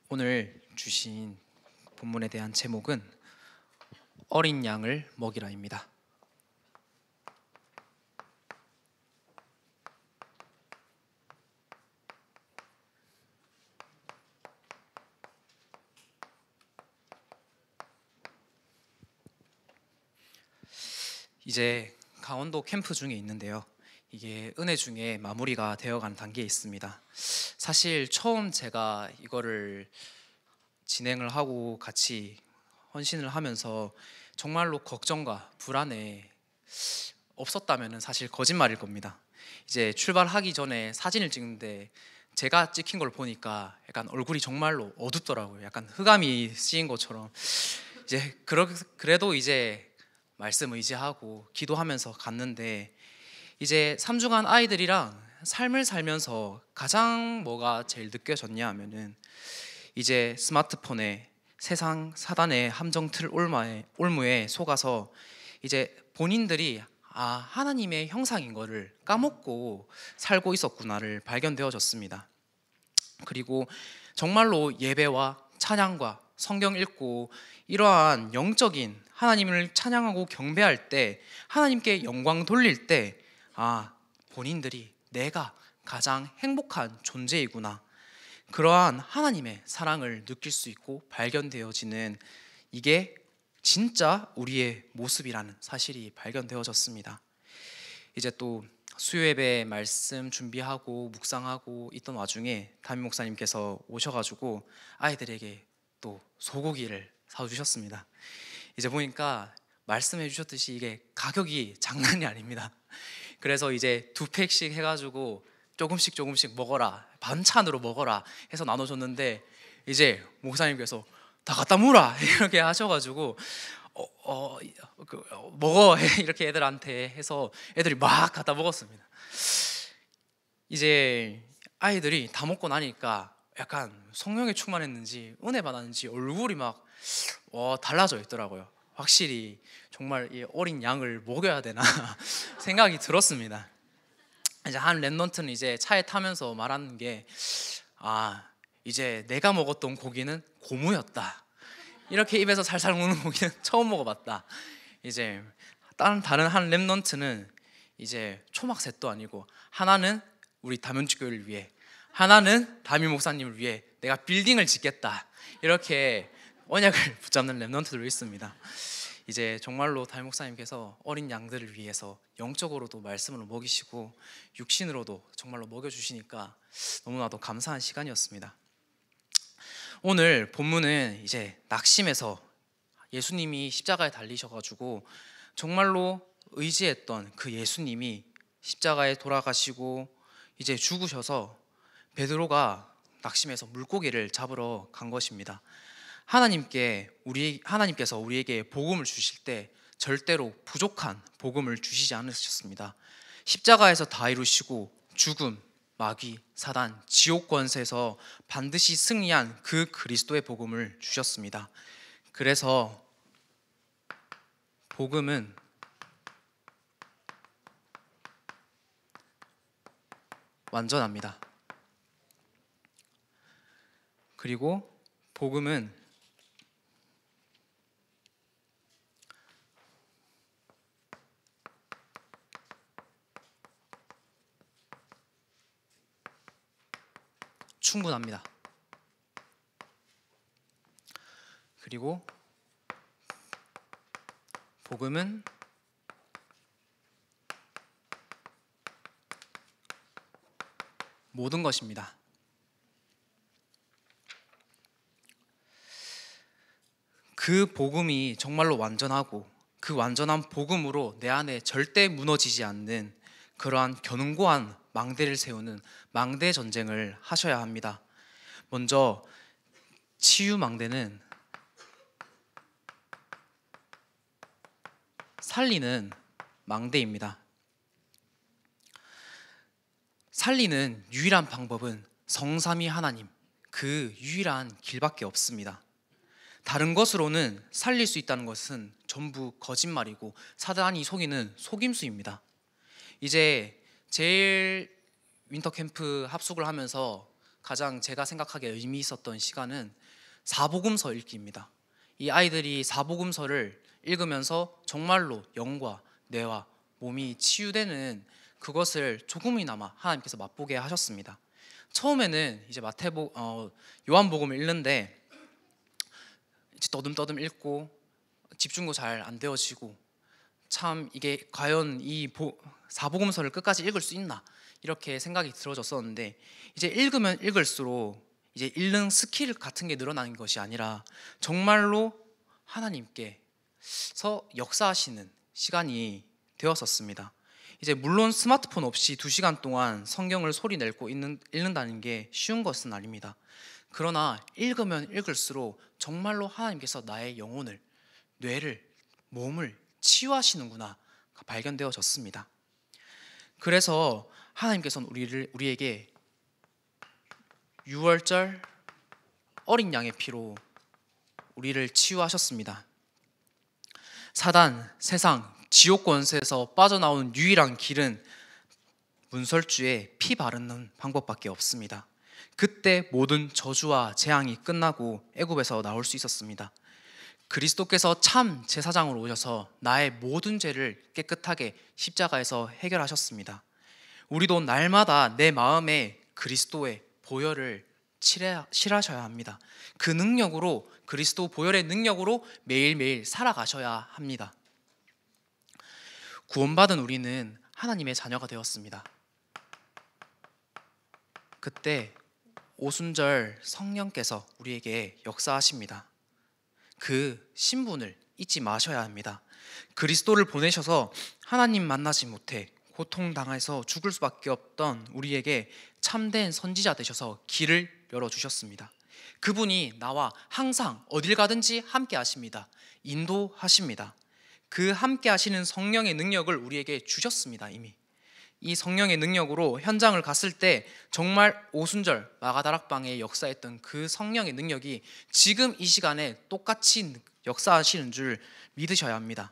오늘 주신 본문에 대한 제목은 어린 양을 먹이라입니다. 이제 강원도 캠프 중에 있는데요. 이게 은혜 중에 마무리가 되어가는 단계에 있습니다. 사실 처음 제가 이거를 진행을 하고 같이 헌신을 하면서 정말로 걱정과 불안에 없었다면 사실 거짓말일 겁니다. 이제 출발하기 전에 사진을 찍는데 제가 찍힌 걸 보니까 약간 얼굴이 정말로 어둡더라고요. 약간 흑암이 씌인 것처럼. 이제 그래도 이제 말씀 의지하고 기도하면서 갔는데, 이제 3주간 아이들이랑 삶을 살면서 가장 뭐가 제일 느껴졌냐 하면은, 이제 스마트폰에 세상 사단의 함정 틀 올무에 속아서 이제 본인들이 하나님의 형상인 거를 까먹고 살고 있었구나를 발견되어졌습니다. 그리고 정말로 예배와 찬양과 성경 읽고 이러한 영적인 하나님을 찬양하고 경배할 때, 하나님께 영광 돌릴 때, 본인들이 내가 가장 행복한 존재이구나, 그러한 하나님의 사랑을 느낄 수 있고 발견되어지는, 이게 진짜 우리의 모습이라는 사실이 발견되어졌습니다. 이제 또 수요예배 말씀 준비하고 묵상하고 있던 와중에 담임 목사님께서 오셔가지고 아이들에게 또 소고기를 사주셨습니다. 이제 보니까 말씀해 주셨듯이 이게 가격이 장난이 아닙니다. 그래서 이제 2팩씩 해가지고 조금씩 먹어라, 반찬으로 먹어라 해서 나눠줬는데, 이제 목사님께서 다 갖다 물어 이렇게 하셔가지고 먹어 이렇게 애들한테 해서 애들이 막 갖다 먹었습니다. 이제 아이들이 다 먹고 나니까 약간 성령에 충만했는지 은혜 받았는지 얼굴이 막 달라져 있더라고요. 확실히 정말 이 어린 양을 먹여야 되나 생각이 들었습니다. 이제 한 랩런트는 이제 차에 타면서 말하는 게, 이제 내가 먹었던 고기는 고무였다, 이렇게 입에서 살살 먹는 고기는 처음 먹어봤다. 이제 다른 한 랩런트는 이제 초막셋도 아니고 하나는 우리 담임교회를 위해, 하나는 담임 목사님을 위해 내가 빌딩을 짓겠다, 이렇게 언약을 붙잡는 랩런트들도 있습니다. 이제 정말로 담임 목사님께서 어린 양들을 위해서 영적으로도 말씀으로 먹이시고 육신으로도 정말로 먹여주시니까 너무나도 감사한 시간이었습니다. 오늘 본문은 이제 낙심해서 예수님이 십자가에 달리셔가지고 정말로 의지했던 그 예수님이 십자가에 돌아가시고 이제 죽으셔서 베드로가 낙심해서 물고기를 잡으러 간 것입니다. 하나님께서 우리에게 복음을 주실 때 절대로 부족한 복음을 주시지 않으셨습니다. 십자가에서 다 이루시고 죽음, 마귀, 사단, 지옥 권세에서 반드시 승리한 그 그리스도의 복음을 주셨습니다. 그래서 복음은 완전합니다. 그리고 복음은 충분합니다. 그리고 복음은 모든 것입니다. 그 복음이 정말로 완전하고 그 완전한 복음으로 내 안에 절대 무너지지 않는 그러한 견고한 망대를 세우는 망대 전쟁을 하셔야 합니다. 먼저 치유 망대는 살리는 망대입니다. 살리는 유일한 방법은 성삼위 하나님, 그 유일한 길밖에 없습니다. 다른 것으로는 살릴 수 있다는 것은 전부 거짓말이고 사단이 속이는 속임수입니다. 이제 제일 윈터 캠프 합숙을 하면서 가장 제가 생각하기에 의미 있었던 시간은 사복음서 읽기입니다. 이 아이들이 사복음서를 읽으면서 정말로 영과 뇌와 몸이 치유되는 그것을 조금이나마 하나님께서 맛보게 하셨습니다. 처음에는 이제 요한복음을 읽는데 이제 떠듬떠듬 읽고 집중도 잘 안 되어지고, 참 이게 과연 사복음서를 끝까지 읽을 수 있나 이렇게 생각이 들어졌었는데, 이제 읽으면 읽을수록 이제 읽는 스킬 같은 게 늘어나는 것이 아니라 정말로 하나님께서 역사하시는 시간이 되었었습니다. 이제 물론 스마트폰 없이 2시간 동안 성경을 소리 내고 읽는다는 게 쉬운 것은 아닙니다. 그러나 읽으면 읽을수록 정말로 하나님께서 나의 영혼을, 뇌를, 몸을 치유하시는구나 발견되어졌습니다. 그래서 하나님께서는 우리에게 유월절 어린 양의 피로 우리를 치유하셨습니다. 사단, 세상, 지옥 권세에서 빠져나오는 유일한 길은 문설주에 피 바르는 방법밖에 없습니다. 그때 모든 저주와 재앙이 끝나고 애굽에서 나올 수 있었습니다. 그리스도께서 참 제사장으로 오셔서 나의 모든 죄를 깨끗하게 십자가에서 해결하셨습니다. 우리도 날마다 내 마음에 그리스도의 보혈을 칠하셔야 합니다. 그 능력으로, 그리스도 보혈의 능력으로 매일매일 살아가셔야 합니다. 구원받은 우리는 하나님의 자녀가 되었습니다. 그때 오순절 성령께서 우리에게 역사하십니다. 그 신분을 잊지 마셔야 합니다. 그리스도를 보내셔서 하나님 만나지 못해 고통당해서 죽을 수밖에 없던 우리에게 참된 선지자 되셔서 길을 열어주셨습니다. 그분이 나와 항상 어딜 가든지 함께 하십니다. 인도하십니다. 그 함께 하시는 성령의 능력을 우리에게 주셨습니다. 이미 이 성령의 능력으로 현장을 갔을 때 정말 오순절 마가다락방에 역사했던 그 성령의 능력이 지금 이 시간에 똑같이 역사하시는 줄 믿으셔야 합니다.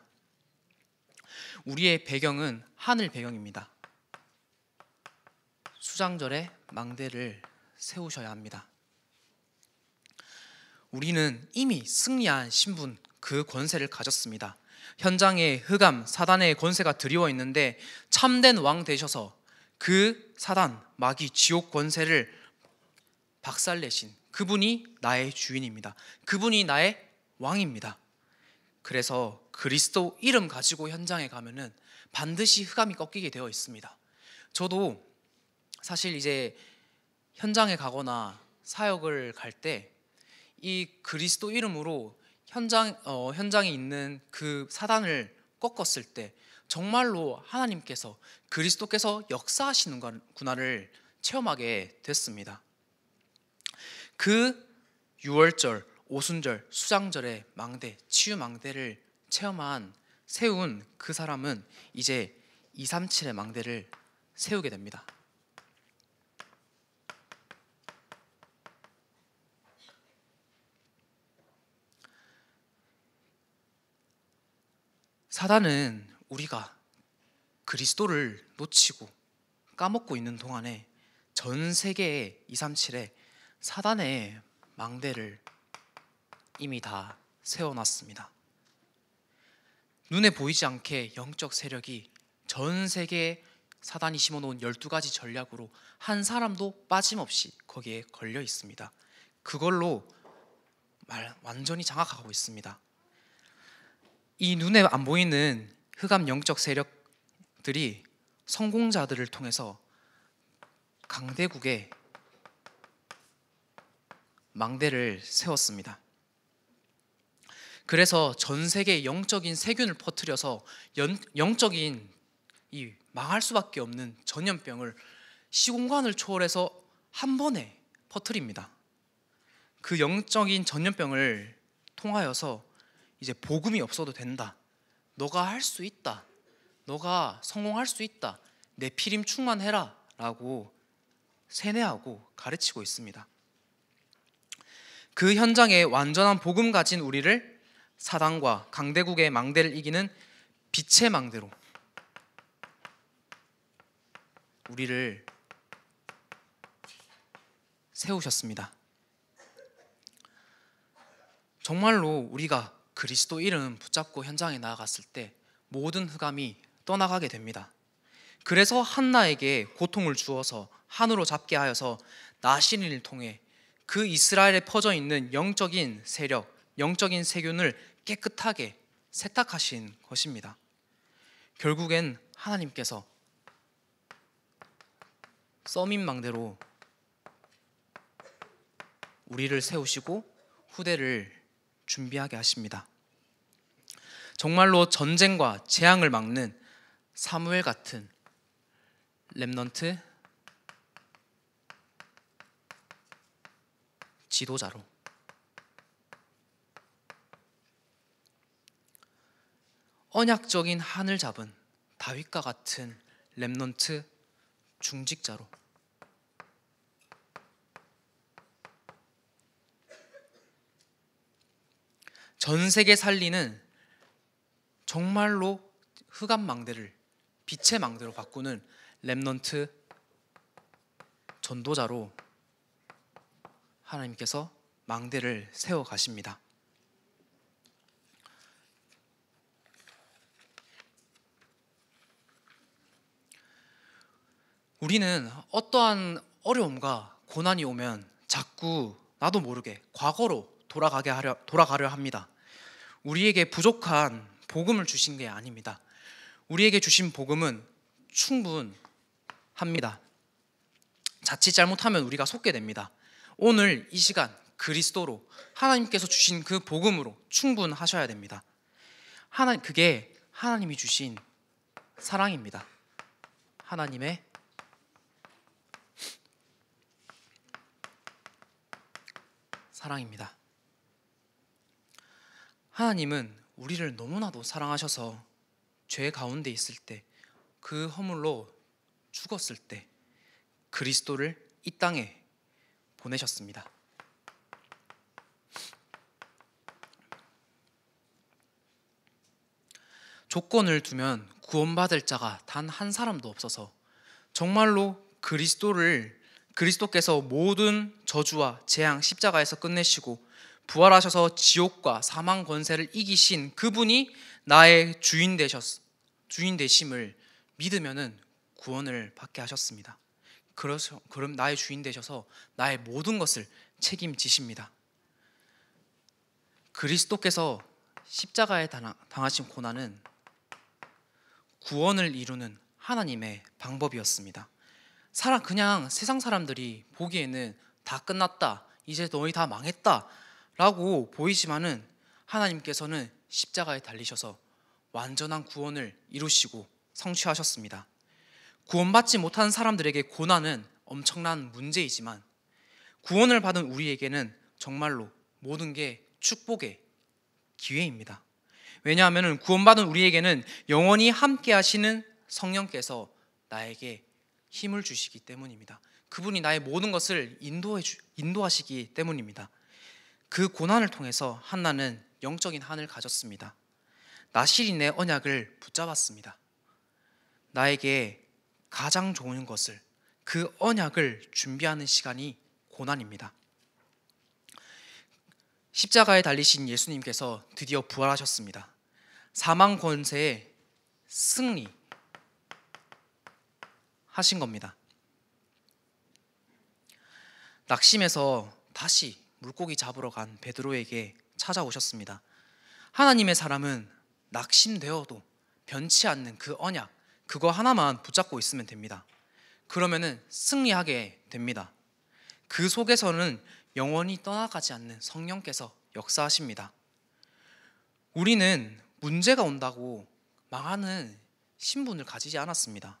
우리의 배경은 하늘 배경입니다. 수장절에 망대를 세우셔야 합니다. 우리는 이미 승리한 신분, 그 권세를 가졌습니다. 현장에 흑암, 사단의 권세가 드리워 있는데 참된 왕 되셔서 그 사단, 마귀, 지옥 권세를 박살내신 그분이 나의 주인입니다. 그분이 나의 왕입니다. 그래서 그리스도 이름 가지고 현장에 가면은 반드시 흑암이 꺾이게 되어 있습니다. 저도 사실 이제 현장에 가거나 사역을 갈 때 이 그리스도 이름으로 현장에 있는 그 사단을 꺾었을 때 정말로 하나님께서, 그리스도께서 역사하시는구나를 체험하게 됐습니다. 그 유월절, 오순절, 수장절의 망대, 치유 망대를 세운 그 사람은 이제 237의 망대를 세우게 됩니다. 사단은 우리가 그리스도를 놓치고 까먹고 있는 동안에 전 세계의 237에 사단의 망대를 이미 다 세워놨습니다. 눈에 보이지 않게 영적 세력이 전 세계에 사단이 심어놓은 12가지 전략으로 한 사람도 빠짐없이 거기에 걸려 있습니다. 그걸로 완전히 장악하고 있습니다. 이 눈에 안 보이는 흑암 영적 세력들이 성공자들을 통해서 강대국에 망대를 세웠습니다. 그래서 전 세계에 영적인 세균을 퍼뜨려서 영적인 이 망할 수밖에 없는 전염병을 시공간을 초월해서 한 번에 퍼뜨립니다. 그 영적인 전염병을 통하여서 이제 복음이 없어도 된다, 너가 할 수 있다, 너가 성공할 수 있다, 내 피림 충만해라 라고 세뇌하고 가르치고 있습니다. 그 현장에 완전한 복음 가진 우리를 사단과 강대국의 망대를 이기는 빛의 망대로 우리를 세우셨습니다. 정말로 우리가 그리스도 이름 붙잡고 현장에 나아갔을 때 모든 흑암이 떠나가게 됩니다. 그래서 한나에게 고통을 주어서 한으로 잡게 하여서 나시린을 통해 그 이스라엘에 퍼져 있는 영적인 세력, 영적인 세균을 깨끗하게 세탁하신 것입니다. 결국엔 하나님께서 써민망대로 우리를 세우시고 후대를 준비하게 하십니다. 정말로 전쟁과 재앙을 막는 사무엘 같은 렘넌트 지도자로, 언약적인 한을 잡은 다윗과 같은 렘넌트 중직자로, 전 세계 살리는 정말로 흑암 망대를 빛의 망대로 바꾸는 렘넌트 전도자로 하나님께서 망대를 세워 가십니다. 우리는 어떠한 어려움과 고난이 오면 자꾸 나도 모르게 과거로 돌아가려 합니다. 우리에게 부족한 복음을 주신 게 아닙니다. 우리에게 주신 복음은 충분합니다. 자칫 잘못하면 우리가 속게 됩니다. 오늘 이 시간 그리스도로 하나님께서 주신 그 복음으로 충분하셔야 됩니다. 그게 하나님이 주신 사랑입니다. 하나님의 사랑입니다. 하나님은 우리를 너무나도 사랑하셔서 죄 가운데 있을 때, 그 허물로 죽었을 때 그리스도를 이 땅에 보내셨습니다. 조건을 두면 구원받을 자가 단 한 사람도 없어서 정말로 그리스도께서 모든 저주와 재앙 십자가에서 끝내시고 부활하셔서 지옥과 사망 권세를 이기신 그분이 나의 주인 되심을 믿으면은 구원을 받게 하셨습니다. 그럼 나의 주인 되셔서 나의 모든 것을 책임지십니다. 그리스도께서 십자가에 당하신 고난은 구원을 이루는 하나님의 방법이었습니다. 그냥 세상 사람들이 보기에는 다 끝났다, 이제 너희 다 망했다 라고 보이지만은 하나님께서는 십자가에 달리셔서 완전한 구원을 이루시고 성취하셨습니다. 구원받지 못한 사람들에게 고난은 엄청난 문제이지만 구원을 받은 우리에게는 정말로 모든 게 축복의 기회입니다. 왜냐하면 구원받은 우리에게는 영원히 함께 하시는 성령께서 나에게 힘을 주시기 때문입니다. 그분이 나의 모든 것을 인도하시기 때문입니다. 그 고난을 통해서 한나는 영적인 한을 가졌습니다. 나시린의 언약을 붙잡았습니다. 나에게 가장 좋은 것을, 그 언약을 준비하는 시간이 고난입니다. 십자가에 달리신 예수님께서 드디어 부활하셨습니다. 사망 권세에 승리하신 겁니다. 낙심해서 다시 물고기 잡으러 간 베드로에게 찾아오셨습니다. 하나님의 사람은 낙심되어도 변치 않는 그 언약, 그거 하나만 붙잡고 있으면 됩니다. 그러면은 승리하게 됩니다. 그 속에서는 영원히 떠나가지 않는 성령께서 역사하십니다. 우리는 문제가 온다고 망하는 신분을 가지지 않았습니다.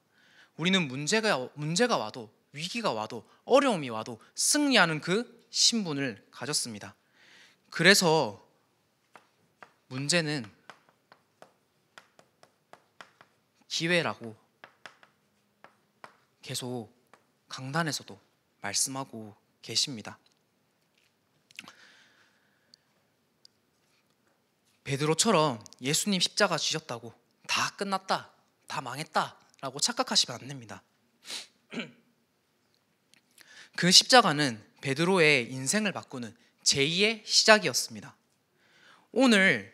우리는 문제가 와도, 위기가 와도, 어려움이 와도 승리하는 그 신분을 가졌습니다. 그래서 문제는 기회라고 계속 강단에서도 말씀하고 계십니다. 베드로처럼 예수님 십자가 지셨다고 다 끝났다, 다 망했다 라고 착각하시면 안 됩니다. 그 십자가는 베드로의 인생을 바꾸는 제2의 시작이었습니다. 오늘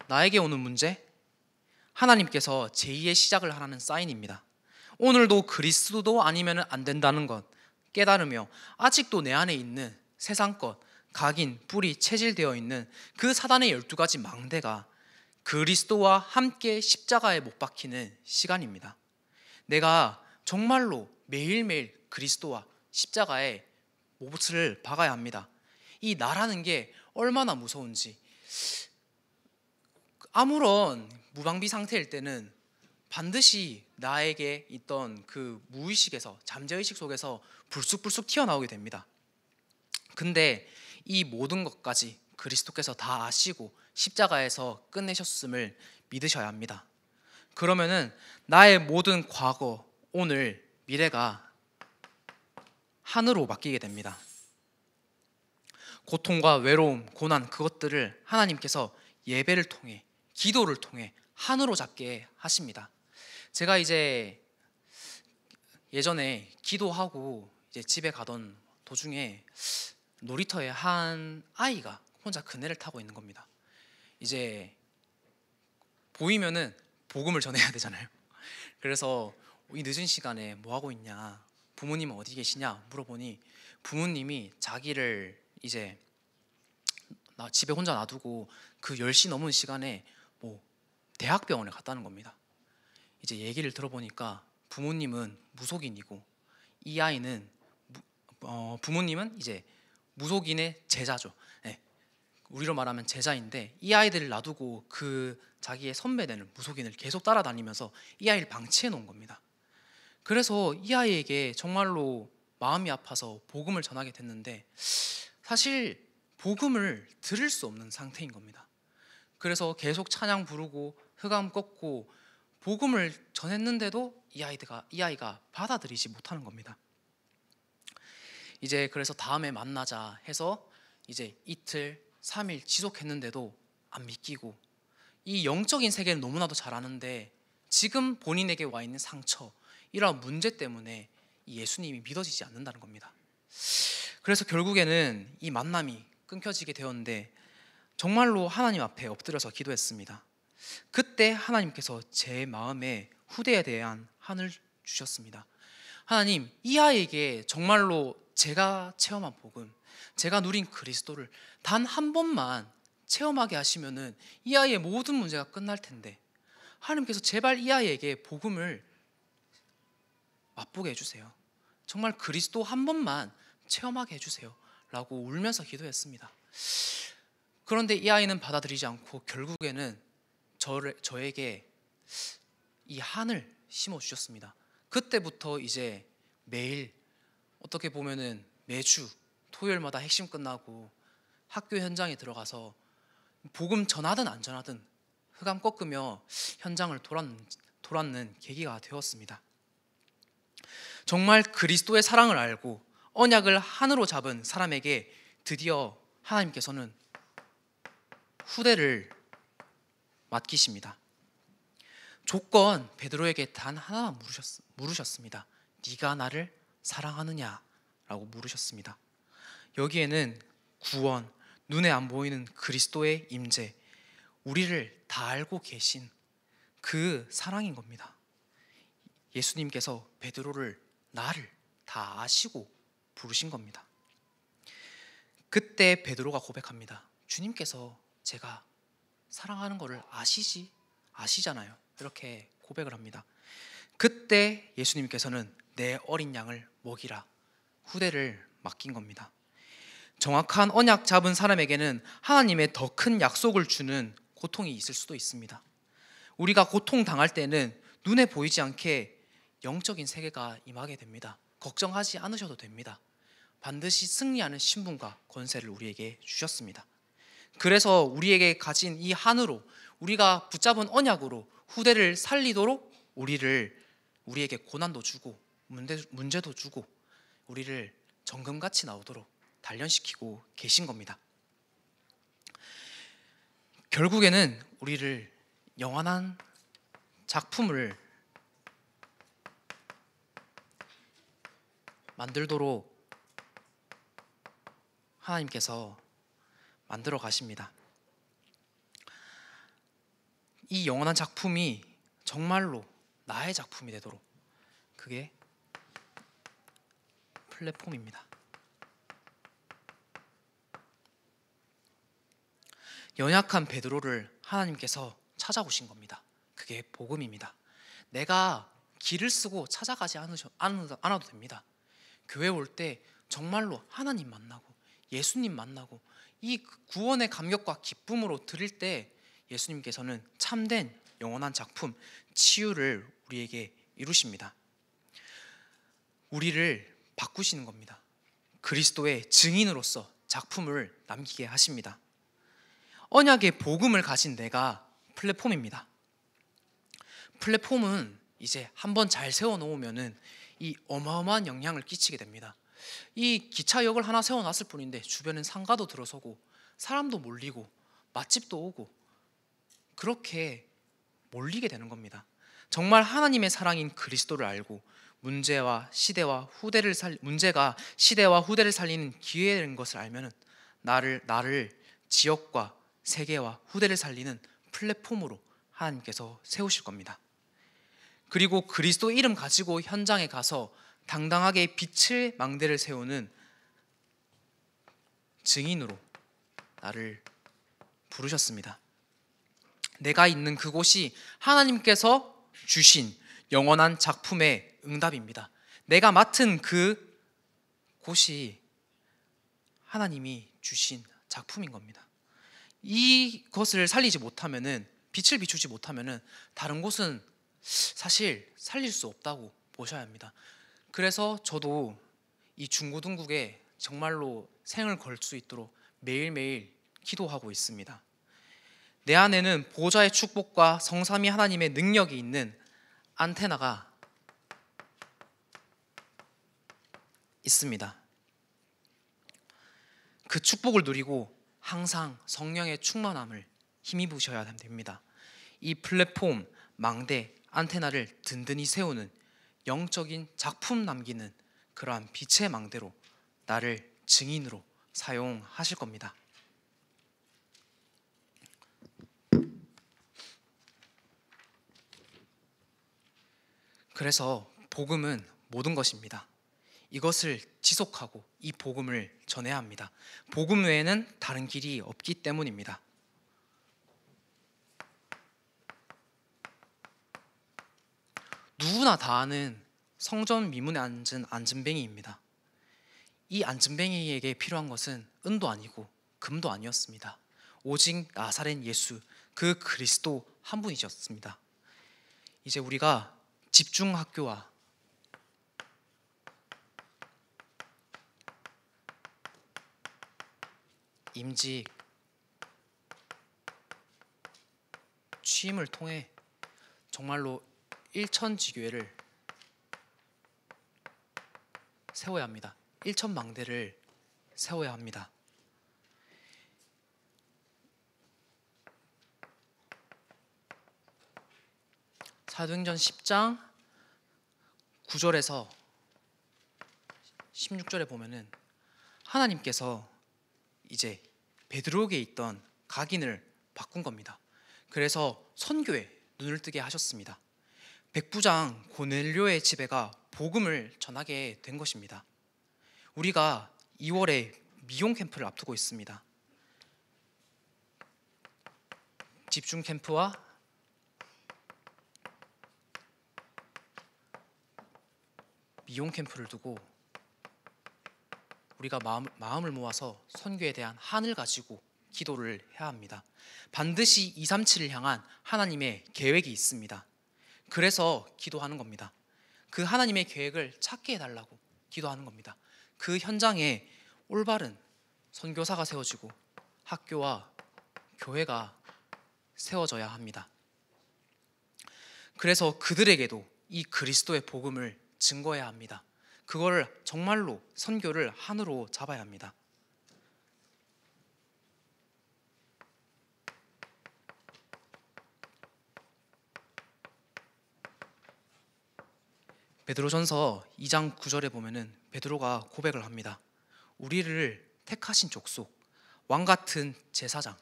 나에게 오는 문제, 하나님께서 제2의 시작을 하라는 사인입니다. 오늘도 그리스도도 아니면 안 된다는 것 깨달으며 아직도 내 안에 있는 세상 것, 각인, 뿌리, 체질되어 있는 그 사단의 12가지 망대가 그리스도와 함께 십자가에 못 박히는 시간입니다. 내가 정말로 매일매일 그리스도와 십자가에 못을 박아야 합니다. 이 나라는 게 얼마나 무서운지, 아무런 무방비 상태일 때는 반드시 나에게 있던 그 무의식에서, 잠재의식 속에서 불쑥불쑥 튀어나오게 됩니다. 근데 이 모든 것까지 그리스도께서 다 아시고 십자가에서 끝내셨음을 믿으셔야 합니다. 그러면은 나의 모든 과거, 오늘, 미래가 하늘로 맡기게 됩니다. 고통과 외로움, 고난, 그것들을 하나님께서 예배를 통해, 기도를 통해 하늘로 잡게 하십니다. 제가 이제 예전에 기도하고 이제 집에 가던 도중에 놀이터에 한 아이가 혼자 그네를 타고 있는 겁니다. 이제 보이면은 복음을 전해야 되잖아요. 그래서 이 늦은 시간에 뭐 하고 있냐, 부모님은 어디 계시냐 물어보니 부모님이 자기를 이제 집에 혼자 놔두고 그 10시 넘은 시간에 뭐 대학병원에 갔다는 겁니다. 이제 얘기를 들어보니까 부모님은 무속인이고 이 아이는 부모님은 이제 무속인의 제자죠. 네. 우리로 말하면 제자인데 이 아이들을 놔두고 그 자기의 선배되는 무속인을 계속 따라다니면서 이 아이를 방치해 놓은 겁니다. 그래서 이 아이에게 정말로 마음이 아파서 복음을 전하게 됐는데 사실 복음을 들을 수 없는 상태인 겁니다. 그래서 계속 찬양 부르고 흑암 꺾고 복음을 전했는데도 이 아이가 받아들이지 못하는 겁니다. 이제 그래서 다음에 만나자 해서 이제 이틀, 3일 지속했는데도 안 믿기고, 이 영적인 세계는 너무나도 잘 아는데 지금 본인에게 와 있는 상처, 이러한 문제 때문에 이 예수님이 믿어지지 않는다는 겁니다. 그래서 결국에는 이 만남이 끊겨지게 되었는데 정말로 하나님 앞에 엎드려서 기도했습니다. 그때 하나님께서 제 마음에 후대에 대한 한을 주셨습니다. 하나님, 이 아이에게 정말로 제가 체험한 복음, 제가 누린 그리스도를 단 한 번만 체험하게 하시면은 이 아이의 모든 문제가 끝날 텐데 하나님께서 제발 이 아이에게 복음을 맛보게 해주세요. 정말 그리스도 한 번만 체험하게 해주세요 라고 울면서 기도했습니다. 그런데 이 아이는 받아들이지 않고 결국에는 저에게 이 한을 심어주셨습니다. 그때부터 이제 매일, 어떻게 보면은 매주 토요일마다 핵심 끝나고 학교 현장에 들어가서 복음 전하든 안 전하든 흑암 꺾으며 현장을 돌았는 계기가 되었습니다. 정말 그리스도의 사랑을 알고 언약을 한으로 잡은 사람에게 드디어 하나님께서는 후대를 맡기십니다. 조건 베드로에게 단 하나만 물으셨습니다. 네가 나를 사랑하느냐? 라고 물으셨습니다. 여기에는 구원, 눈에 안 보이는 그리스도의 임재, 우리를 다 알고 계신 그 사랑인 겁니다. 예수님께서 베드로를, 나를 다 아시고 부르신 겁니다. 그때 베드로가 고백합니다. 주님께서 제가 사랑하는 것을 아시잖아요. 이렇게 고백을 합니다. 그때 예수님께서는 내 어린 양을 먹이라 후대를 맡긴 겁니다. 정확한 언약 잡은 사람에게는 하나님의 더 큰 약속을 주는 고통이 있을 수도 있습니다. 우리가 고통당할 때는 눈에 보이지 않게 영적인 세계가 임하게 됩니다. 걱정하지 않으셔도 됩니다. 반드시 승리하는 신분과 권세를 우리에게 주셨습니다. 그래서 우리에게 가진 이 한으로, 우리가 붙잡은 언약으로 후대를 살리도록 우리에게 고난도 주고 문제도 주고 우리를 정금같이 나오도록 단련시키고 계신 겁니다. 결국에는 우리를 영원한 작품을 만들도록 하나님께서 만들어 가십니다. 이 영원한 작품이 정말로 나의 작품이 되도록, 그게 플랫폼입니다. 연약한 베드로를 하나님께서 찾아오신 겁니다. 그게 복음입니다. 내가 길을 쓰고 찾아가지 않아도 됩니다. 교회 올 때 정말로 하나님 만나고 예수님 만나고 이 구원의 감격과 기쁨으로 드릴 때 예수님께서는 참된 영원한 작품, 치유를 우리에게 이루십니다. 우리를 바꾸시는 겁니다. 그리스도의 증인으로서 작품을 남기게 하십니다. 언약의 복음을 가진 내가 플랫폼입니다. 플랫폼은 이제 한번 잘 세워놓으면은 이 어마어마한 영향을 끼치게 됩니다. 이 기차역을 하나 세워놨을 뿐인데 주변엔 상가도 들어서고 사람도 몰리고 맛집도 오고 그렇게 몰리게 되는 겁니다. 정말 하나님의 사랑인 그리스도를 알고 문제가 시대와 후대를 살리는 기회인 것을 알면은 나를 지역과 세계와 후대를 살리는 플랫폼으로 하나님께서 세우실 겁니다. 그리고 그리스도 이름 가지고 현장에 가서 당당하게 빛의 망대를 세우는 증인으로 나를 부르셨습니다. 내가 있는 그곳이 하나님께서 주신 영원한 작품의 응답입니다. 내가 맡은 그 곳이 하나님이 주신 작품인 겁니다. 이것을 살리지 못하면은, 빛을 비추지 못하면은 다른 곳은 사실 살릴 수 없다고 보셔야 합니다. 그래서 저도 이 중고등국에 정말로 생을 걸 수 있도록 매일매일 기도하고 있습니다. 내 안에는 보좌의 축복과 성삼위 하나님의 능력이 있는 안테나가 있습니다. 그 축복을 누리고 항상 성령의 충만함을 힘입으셔야 됩니다. 이 플랫폼, 망대, 안테나를 든든히 세우는 영적인 작품 남기는 그러한 빛의 망대로 나를 증인으로 사용하실 겁니다. 그래서 복음은 모든 것입니다. 이것을 지속하고 이 복음을 전해야 합니다. 복음 외에는 다른 길이 없기 때문입니다. 누구나 다 아는 성전 미문에 앉은 안진뱅이입니다. 이 안진뱅이에게 필요한 것은 은도 아니고 금도 아니었습니다. 오직 나사렛 예수, 그 그리스도 한 분이셨습니다. 이제 우리가 집중학교와 임직, 취임을 통해 정말로 일천지교회를 세워야 합니다. 일천망대를 세워야 합니다. 사도행전 10장 9절에서 16절에 보면은 하나님께서 이제 베드로에게 있던 각인을 바꾼 겁니다. 그래서 선교에 눈을 뜨게 하셨습니다. 백부장 고넬료의 집에가 복음을 전하게 된 것입니다. 우리가 2월에 미용 캠프를 앞두고 있습니다. 집중 캠프와 미용 캠프를 두고 우리가 마음을 모아서 선교에 대한 한을 가지고 기도를 해야 합니다. 반드시 237을 향한 하나님의 계획이 있습니다. 그래서 기도하는 겁니다. 그 하나님의 계획을 찾게 해달라고 기도하는 겁니다. 그 현장에 올바른 선교사가 세워지고 학교와 교회가 세워져야 합니다. 그래서 그들에게도 이 그리스도의 복음을 증거해야 합니다. 그거를 정말로 선교를 한으로 잡아야 합니다. 베드로전서 2장 9절에 보면은 베드로가 고백을 합니다. 우리를 택하신 족속, 왕 같은 제사장,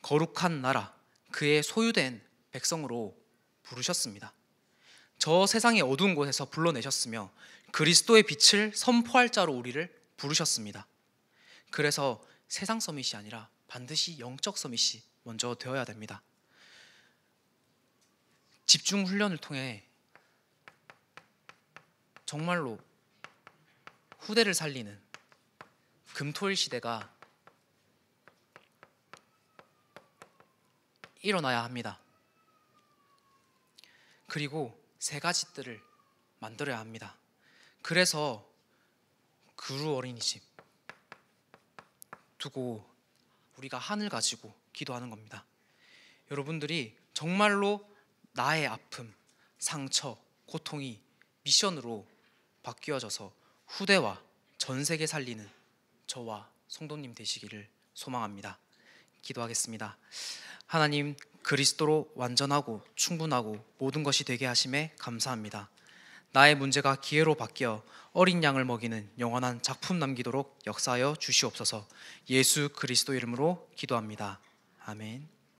거룩한 나라, 그의 소유된 백성으로 부르셨습니다. 저 세상의 어두운 곳에서 불러내셨으며 그리스도의 빛을 선포할 자로 우리를 부르셨습니다. 그래서 세상 서밋이 아니라 반드시 영적 서밋이 먼저 되어야 됩니다. 집중 훈련을 통해 정말로 후대를 살리는 금토일 시대가 일어나야 합니다. 그리고 세 가지 뜰을 만들어야 합니다. 그래서 그루 어린이집 두고 우리가 한을 가지고 기도하는 겁니다. 여러분들이 정말로 나의 아픔, 상처, 고통이 미션으로 바뀌어져서 후대와 전 세계 살리는 저와 성도님 되시기를 소망합니다. 기도하겠습니다. 하나님, 그리스도로 완전하고 충분하고 모든 것이 되게 하심에 감사합니다. 나의 문제가 기회로 바뀌어 어린 양을 먹이는 영원한 작품 남기도록 역사하여 주시옵소서. 예수 그리스도 이름으로 기도합니다. 아멘.